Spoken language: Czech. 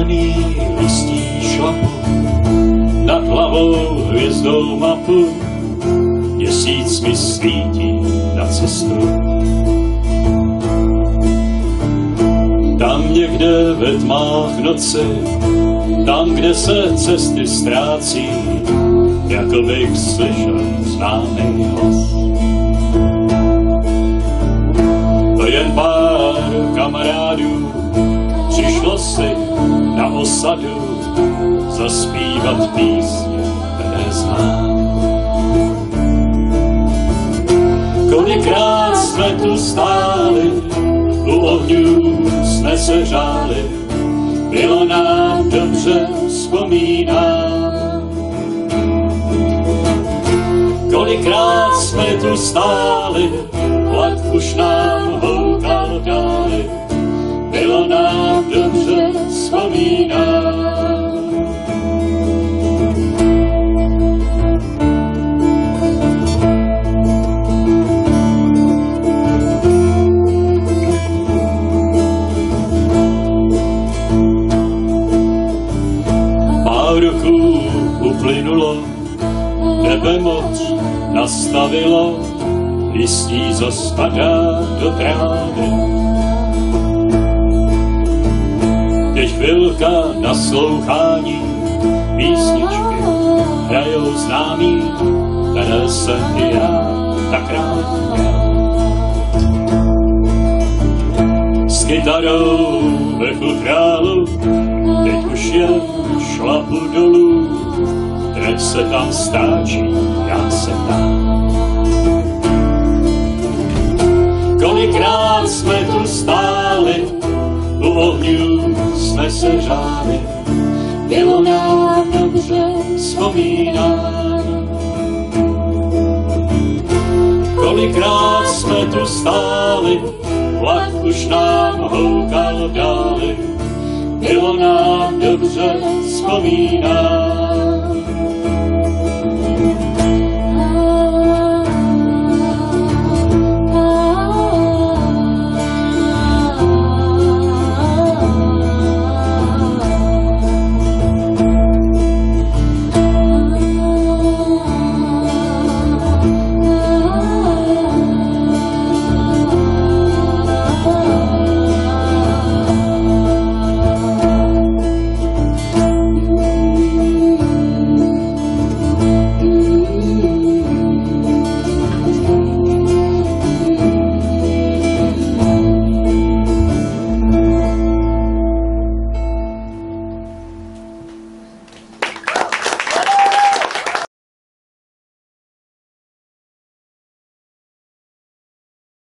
zelený listí šlapu, nad hlavou hvězdou mapu, měsíc mi svítí na cestu. Tam někde ve tmách noci, tam, kde se cesty ztrácí, jako bych slyšel známý hlas. To jen pár kamarádů přišlo si na osadu zaspívat písně, které znám. Kolikrát jsme tu stáli, u ohňů jsme se řáli, bylo nám dobře, vzpomínám. Kolikrát jsme tu stáli, vlak už nám houkal dáli, bylo nám dobře, vzpomínám. Roků uplynulo, nebe moc nastavilo, listí zaspadá do trávy. Teď chvilka naslouchání, písničky hrajou známý, které jsem i já tak rád měl. S kytarou ve futrálu, teď už je šlapu dolů, trať se tam stáčí, já se tam. Kolikrát jsme tu stáli, u ohňů jsme se řáli, bylo nám dobře, vzpomínám. Kolikrát jsme tu stáli, vlak už nám houkal dáli, bylo nám dobře, vzpomínám.